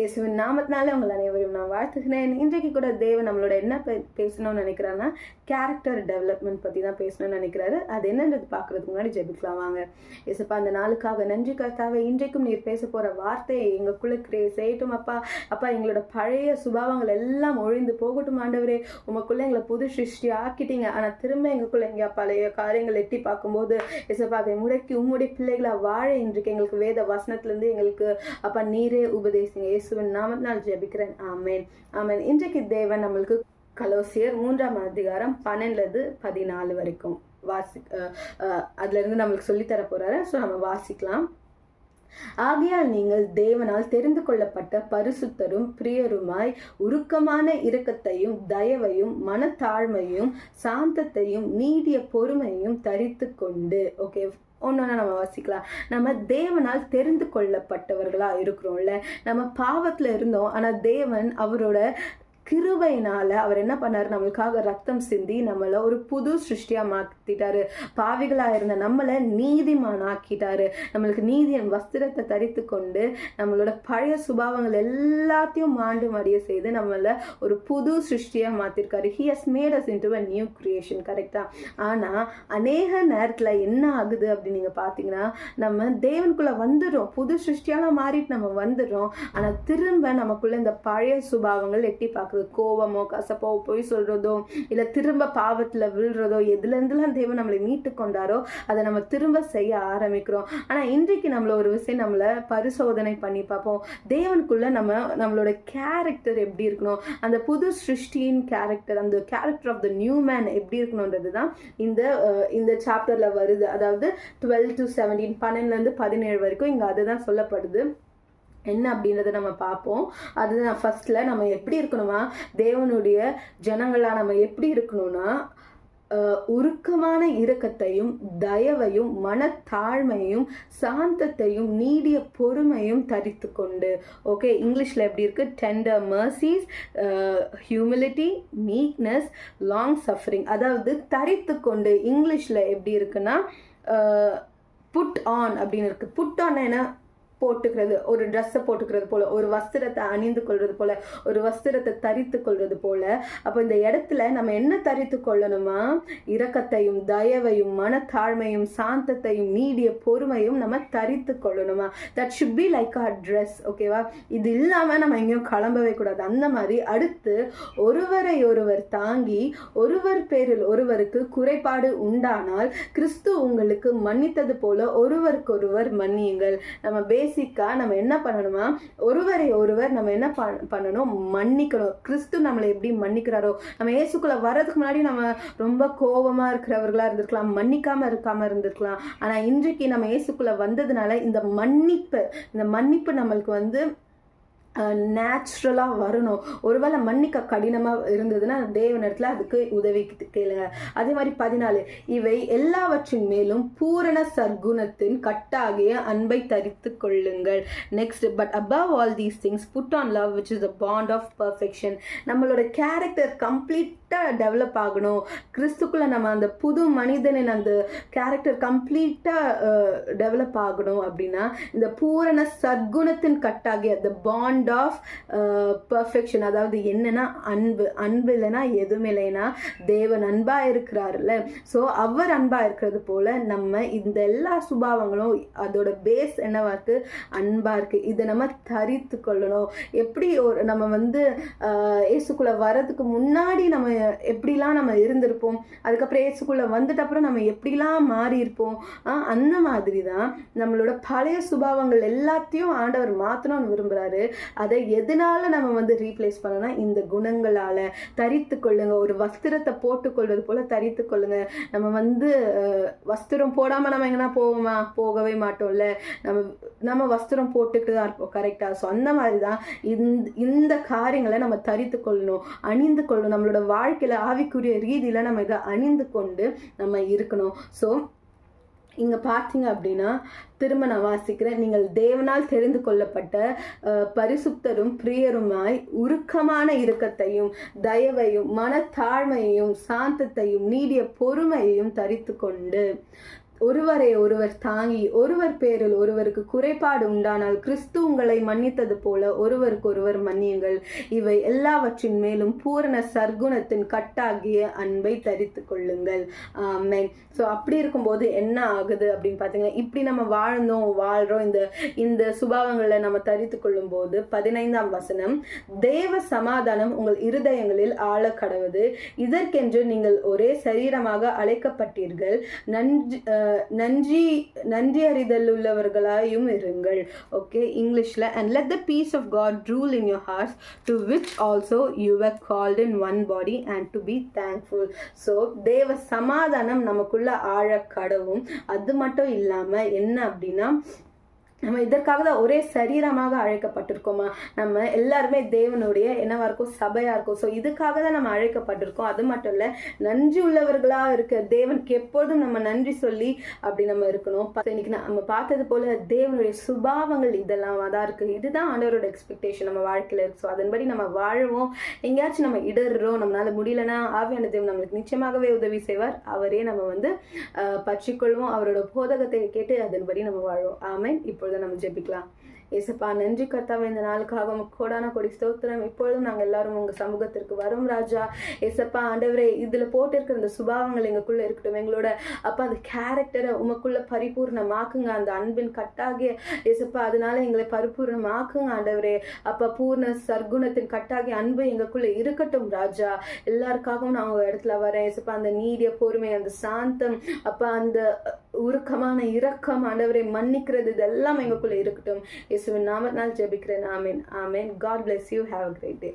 இயேசுவின் நாமத்தினால உங்கள் அனைவரும் நான் வாழ்த்துகிறேன். இன்றைக்கு கூட தேவன் நம்மளோட என்ன பேசணும்னு நினைக்கிறாங்கன்னா, கேரக்டர் டெவலப்மெண்ட் பற்றி தான் பேசணும்னு நினைக்கிறாரு. அது என்னன்றது பார்க்கறதுக்கு முன்னாடி ஜெபிக்கலாம் வாங்க. இயேசுப்பா, அந்த நாளுக்காக நன்றி கர்த்தாவே. இன்றைக்கும் நீர் பேச போகிற வார்த்தையை எங்களுக்குள்ள செய்யட்டும் அப்பா. அப்பா, எங்களோட பழைய சுபாவங்கள் எல்லாம் ஒழிந்து போகட்டும் ஆண்டவரே. உமக்குள்ள எங்களை புது சிருஷ்டி ஆக்கிட்டீங்க. ஆனால் திரும்ப எங்களுக்குள்ள எங்கே பழைய காரியங்கள் எட்டி பார்க்கும்போது இயேசுப்பா, அதை முடக்கி உம்முடைய பிள்ளைகளை வாழ இன்றைக்கு எங்களுக்கு வேத வசனத்திலிருந்து எங்களுக்கு அப்பா நீரே உபதேசிங்க. இயேசுவின் நாமத்தினால் ஜெபிக்கிறேன். ஆமென், ஆமென். இன்றைக்கு தேவன் நம்மளுக்கு கொலோசியர் 3:14 வரைக்கும் அதுல இருந்து நம்மளுக்கு சொல்லித்தர போறாரு. ஸோ நம்ம வாசிக்கலாம். ஆகையால் நீங்கள் தேவனால் தெரிந்து கொள்ளப்பட்ட பரிசுத்தரும் பிரியருமாய் உருக்கமான இரக்கத்தையும் தயவையும் மனத்தாழ்மையும் சாந்தத்தையும் நீடிய பொறுமையும் தரித்து கொண்டு. ஓகே, ஒன்னொன்னா நம்ம வாசிக்கலாம். நம்ம தேவனால் தெரிந்து கொள்ளப்பட்டவர்களா இருக்கிறோம்ல. நம்ம பாவத்துல இருந்தோம், ஆனா தேவன் அவரோட கிருபையினால அவர் என்ன பண்ணாரு, நம்மளுக்காக ரத்தம் சிந்தி நம்மள ஒரு புது சிருஷ்டியா மாத்திட்டாரு. பாவிகளா இருந்த நம்மளை நீதிமான் ஆக்கிட்டாரு. நம்மளுக்கு நீதியின் வஸ்திரத்தை தரித்து கொண்டு நம்மளோட பழைய சுபாவங்கள் எல்லாத்தையும் மாண்டு மடிய செய்து நம்மள ஒரு புது சிருஷ்டியா மாத்திருக்காரு. He has made us into a new creation. கரெக்டா? ஆனா அநேக நேரத்துல என்ன ஆகுது அப்படின்னு நீங்க பாத்தீங்கன்னா, நம்ம தேவனுக்குள்ள வந்துடுறோம், புது சிருஷ்டியால மாறிட்டு நம்ம வந்துடுறோம். ஆனா திரும்ப நமக்குள்ள இந்த பழைய சுபாவங்கள் எட்டி பார்க்குறது, கோவமோ கசப்போ பொய் சொல்றதோ இல்ல திரும்ப பாவத்துல விழுறதோ, எதுல இருந்துலாம் தேவன் நம்மளை மீட்டு கொண்டாரோ அதை நம்ம திரும்ப செய்ய ஆரம்பிக்கிறோம். ஆனா இன்றைக்கு நம்மள ஒரு விஷயம் நம்மள பரிசோதனை பண்ணி பார்ப்போம். தேவனுக்குள்ள நம்மளோட கேரக்டர் எப்படி இருக்கணும், அந்த புது சிருஷ்டியின் கேரக்டர், அந்த character of the new man எப்படி இருக்கணும்ன்றது தான் இந்த சாப்டர்ல வருது. அதாவது 12 to 17, 12-17 வரைக்கும் இங்க அதுதான் சொல்லப்படுது. என்ன அப்படின்றத நம்ம பார்ப்போம். அது நான் ஃபர்ஸ்ட்ல நம்ம எப்படி இருக்கணுமா, தேவனுடைய ஜனங்களா நம்ம எப்படி இருக்கணும்னா, உருக்கமான இரக்கத்தையும் தயவையும் மனத்தாழ்மையும் சாந்தத்தையும் நீடிய பொறுமையும் தரித்து கொண்டு. ஓகே, இங்கிலீஷ்ல எப்படி இருக்கு? Tender mercies, humility, meekness, long suffering. அதாவது தரித்து கொண்டு இங்கிலீஷ்ல எப்படி இருக்குன்னா புட் ஆன் அப்படின்னு இருக்கு. புட் ஆன் என்ன போட்டுக்கிறது, ஒரு ட்ரெஸ்ஸை போட்டுக்கிறது போல, ஒரு வஸ்திரத்தை அணிந்து கொள்வது போல, ஒரு வஸ்திரத்தை தரித்து கொள்வது போல. அப்போ இந்த இடத்துல நம்ம என்ன தரித்து கொள்ளணுமா, இரக்கத்தையும் தயவையும் மனத்தாழ்மையும் சாந்தத்தையும் நீடிய பொறுமையும் நம்ம தரித்து கொள்ளணுமா. That should be like a dress. ஓகேவா? இது இல்லாம நம்ம எங்கேயும் கிளம்பவே கூடாது. அந்த மாதிரி அடுத்து ஒருவரை ஒருவர் தாங்கி ஒருவர் பேரில் ஒருவருக்கு குறைபாடு உண்டானால் கிறிஸ்து உங்களுக்கு மன்னித்தது போல ஒருவருக்கொருவர் மன்னியுங்கள். நம்ம நம்ம என்ன பண்ணணுமா, ஒருவரை ஒருவர் நம்ம என்ன பண்ணணும், மன்னிக்கணும். கிறிஸ்து நம்மளை எப்படி மன்னிக்கிறாரோ, நம்ம இயேசுக்குள்ள வர்றதுக்கு முன்னாடி நம்ம ரொம்ப கோபமா இருக்கிறவர்களா இருந்திருக்கலாம், மன்னிக்காம இருந்திருக்கலாம். ஆனா இன்றைக்கு நம்ம இயேசுக்குள்ள வந்ததுனால இந்த மன்னிப்பு நம்மளுக்கு நேச்சுரலாக வரணும். ஒருவேளை மன்னிக்க கடினமாக இருந்ததுன்னா தேவனிடத்துல அதுக்கு உதவி கேளுங்க. அதே மாதிரி 14, இவை எல்லாவற்றின் மேலும் பூரண சர்க்குணத்தின் கட்டாகிய அன்பை தரித்து கொள்ளுங்கள். Next, but above all these things put on love which is the bond of perfection. நம்மளோட கேரக்டர் கம்ப்ளீட்டாக டெவலப் ஆகணும். கிறிஸ்துக்குள்ள நம்ம அந்த புது மனிதனின் அந்த கேரக்டர் கம்ப்ளீட்டாக டெவலப் ஆகணும் அப்படின்னா இந்த பூரண சர்க்குணத்தின் கட்டாகிய the bond ஆஃப் பர்ஃபெக்ஷன். அதாவது என்னன்னா அன்பு இல்லைன்னா எதுவுமே இல்லைன்னா தேவன் அன்பா இருக்கிறாருல்ல. ஸோ அவர் அன்பா இருக்கிறது போல நம்ம இந்த எல்லா சுபாவங்களும் அதோட பேஸ் என்னவா இருக்கு, அன்பா இருக்கு. இதை நம்ம தரித்து கொள்ளணும். எப்படி நம்ம இயேசுக்குள்ள வர்றதுக்கு முன்னாடி நம்ம எப்படிலாம் நம்ம இருந்திருப்போம், அதுக்கப்புறம் இயேசுக்குள்ள வந்துட்டு அப்புறம் நம்ம எப்படிலாம் மாறி இருப்போம், அந்த மாதிரி தான் நம்மளோட பழைய சுபாவங்கள் எல்லாத்தையும் ஆண்டவர் மாற்றணும்னு விரும்புறாரு. அதை எதனால நம்ம ரீப்ளேஸ் பண்ணணும், இந்த குணங்களால. தரித்து கொள்ளுங்க. ஒரு வஸ்திரத்தை போட்டுக்கொள்வது போல தரித்து கொள்ளுங்க. நம்ம வஸ்திரம் போடாம நம்ம எங்கன்னா போகவே மாட்டோம்ல. நம்ம வஸ்திரம் போட்டுட்டு தான் இருப்போம். கரெக்டா? ஸோ அந்த மாதிரிதான் இந்த காரியங்களை நம்ம தரித்து கொள்ளணும், அணிந்து கொள்ளணும். நம்மளோட வாழ்க்கையில ஆவிக்குரிய ரீதியில நம்ம இதை அணிந்து கொண்டு நம்ம இருக்கணும். ஸோ இங்க பார்த்தீங்க அப்படின்னா திரும்ப நான் வாசிக்கிறேன். நீங்கள் தேவனால் தெரிந்து கொள்ளப்பட்ட பரிசுத்தரும் பிரியருமாய் உருக்கமான இரக்கத்தையும் தயவையும் மனத்தாழ்மையையும் சாந்தத்தையும் நீடிய பொறுமையையும் தரித்து கொண்டு. ஒருவரை ஒருவர் தாங்கி ஒருவர் பேரில் ஒருவருக்கு குறைபாடு உண்டானால் கிறிஸ்து உங்களை மன்னித்தது போல ஒருவருக்கொருவர் மன்னியுங்கள். இவை எல்லாவற்றின் மேலும் பூரண சர்க்குணத்தின் கட்டாகிய அன்பை தரித்து கொள்ளுங்கள். ஆமென். ஸோ அப்படி இருக்கும்போது என்ன ஆகுது அப்படின்னு பார்த்தீங்கன்னா, இப்படி நம்ம வாழ்றோம் இந்த சுபாவங்களை நம்ம தரித்து கொள்ளும் போது 15ஆம் வசனம், தேவ சமாதானம் உங்கள் இருதயங்களில் ஆழ கடவுது. இதற்கென்று நீங்கள் ஒரே சரீரமாக அழைக்கப்பட்டீர்கள். நன்றி அறிதலுள்ளவர்களாயும் இருங்கள். ஓகே, இங்கிலீஷ்ல, and let the peace of God rule in your hearts, to which also you were called in one body, and to be thankful. So தேவ சமாதானம் நமக்குள்ள ஆழ கடவும். அது மட்டும் இல்லாம என்ன அப்படின்னா, நம்ம இதற்காக தான் ஒரே சரீரமாக அழைக்கப்பட்டிருக்கோமா? நம்ம எல்லாருமே தேவனுடைய என்னவா இருக்கும், சபையா இருக்கும். ஸோ இதுக்காக தான் நம்ம அழைக்கப்பட்டிருக்கோம். அது மட்டும் இல்லை, நன்றி உள்ளவர்களா இருக்க தேவனுக்கு எப்பொழுதும் நம்ம நன்றி சொல்லி அப்படி நம்ம இருக்கணும். இன்னைக்கு நம்ம பார்த்தது போல தேவனுடைய சுபாவங்கள் இதெல்லாம் தான் இருக்கு. இதுதான் ஆண்டவரோட எக்ஸ்பெக்டேஷன் நம்ம வாழ்க்கையில இருக்கு. ஸோ அதன்படி நம்ம வாழவும். எங்கேயாச்சும் நம்ம இடறோம், நம்மளால முடியலன்னா ஆவியான தேவன் நம்மளுக்கு நிச்சயமாகவே உதவி செய்வார். அவரே நம்ம பற்றிக்கொள்வோம். அவரோட போதகத்தை கேட்டு அதன்படி நம்ம வாழ்வோம். ஆமென். இப்பொழுது நம்ம ஜெபிக்கலாம். ஏசப்பா, நன்றி கர்த்தாவே, இந்த நாளுக்காக கோடான கொடி ஸ்தோத்திரம். இப்பொழுதும் நாங்கள் எல்லாரும் உங்க சமூகத்திற்கு வரும் ராஜா. ஏசப்பா ஆண்டவரே, இதுல போட்டிருக்கிற இந்த சுபாவங்கள் எங்களுக்குள்ள இருக்கட்டும். எங்களோட அப்பா அந்த கேரக்டரை உமக்குள்ள பரிபூர்ணமாக்குங்க. அந்த அன்பின் கட்டாகிய ஏசப்பா, அதனால எங்களை பரிபூர்ணமாக்குங்க ஆண்டவரே. அப்பா பூர்ண சர்க்குணத்தின் கட்டாகிய அன்பு எங்களுக்குள்ள இருக்கட்டும் ராஜா. எல்லாருக்காகவும் நான் உங்க இடத்துல வரேன் ஏசப்பா. அந்த நீடிய பொறுமை, அந்த சாந்தம், அப்பா அந்த உருக்கமான இரக்கம் ஆண்டவரை மன்னிக்கிறது, இதெல்லாம் எங்களுக்குள்ள இருக்கட்டும். இயேசுவின் நாமத்தினால் ஜெபிக்கிறேன். ஆமென். ஆமென். God bless you. Have a great day.